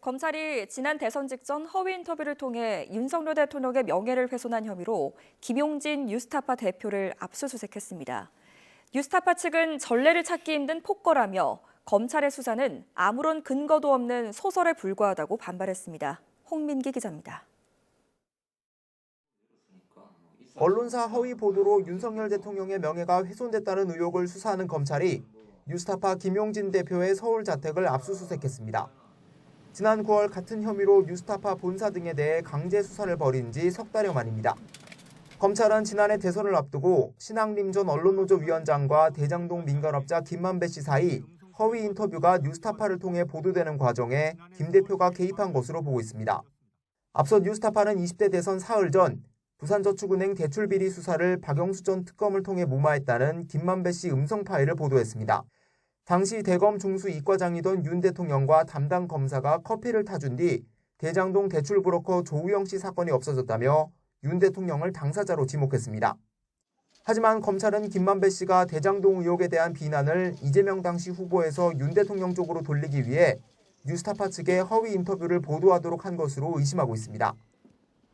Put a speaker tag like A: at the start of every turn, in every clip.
A: 검찰이 지난 대선 직전 허위 인터뷰를 통해 윤석열 대통령의 명예를 훼손한 혐의로 김용진 뉴스타파 대표를 압수수색했습니다. 뉴스타파 측은 전례를 찾기 힘든 폭거라며 검찰의 수사는 아무런 근거도 없는 소설에 불과하다고 반발했습니다. 홍민기 기자입니다.
B: 언론사 허위 보도로 윤석열 대통령의 명예가 훼손됐다는 의혹을 수사하는 검찰이 뉴스타파 김용진 대표의 서울 자택을 압수수색했습니다. 지난 9월 같은 혐의로 뉴스타파 본사 등에 대해 강제 수사를 벌인 지 석 달여 만입니다. 검찰은 지난해 대선을 앞두고 신앙림 전 언론노조 위원장과 대장동 민간업자 김만배 씨 사이 허위 인터뷰가 뉴스타파를 통해 보도되는 과정에 김 대표가 개입한 것으로 보고 있습니다. 앞서 뉴스타파는 20대 대선 사흘 전 부산저축은행 대출비리 수사를 박영수 전 특검을 통해 무마했다는 김만배 씨 음성 파일을 보도했습니다. 당시 대검 중수 이과장이던 윤 대통령과 담당 검사가 커피를 타준 뒤 대장동 대출 브로커 조우영 씨 사건이 없어졌다며 윤 대통령을 당사자로 지목했습니다. 하지만 검찰은 김만배 씨가 대장동 의혹에 대한 비난을 이재명 당시 후보에서 윤 대통령 쪽으로 돌리기 위해 뉴스타파 측의 허위 인터뷰를 보도하도록 한 것으로 의심하고 있습니다.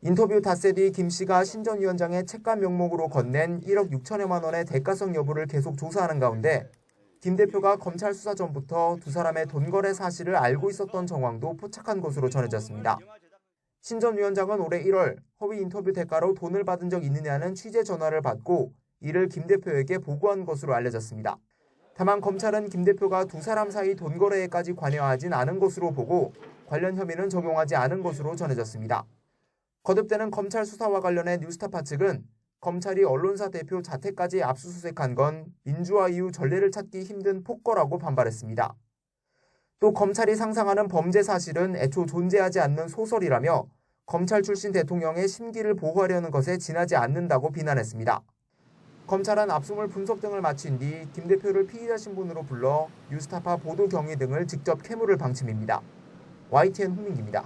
B: 인터뷰 닷새 뒤 김 씨가 신 전 위원장의 책감 명목으로 건넨 1억 6천여만 원의 대가성 여부를 계속 조사하는 가운데 김 대표가 검찰 수사 전부터 두 사람의 돈 거래 사실을 알고 있었던 정황도 포착한 것으로 전해졌습니다. 신 전 위원장은 올해 1월 허위 인터뷰 대가로 돈을 받은 적 있느냐는 취재 전화를 받고 이를 김 대표에게 보고한 것으로 알려졌습니다. 다만 검찰은 김 대표가 두 사람 사이 돈 거래에까지 관여하진 않은 것으로 보고 관련 혐의는 적용하지 않은 것으로 전해졌습니다. 거듭되는 검찰 수사와 관련해 뉴스타파 측은 검찰이 언론사 대표 자택까지 압수수색한 건 민주화 이후 전례를 찾기 힘든 폭거라고 반발했습니다. 또 검찰이 상상하는 범죄 사실은 애초 존재하지 않는 소설이라며 검찰 출신 대통령의 심기를 보호하려는 것에 지나지 않는다고 비난했습니다. 검찰은 압수물 분석 등을 마친 뒤 김 대표를 피의자 신분으로 불러 뉴스타파 보도 경위 등을 직접 캐물을 방침입니다. YTN 홍민기입니다.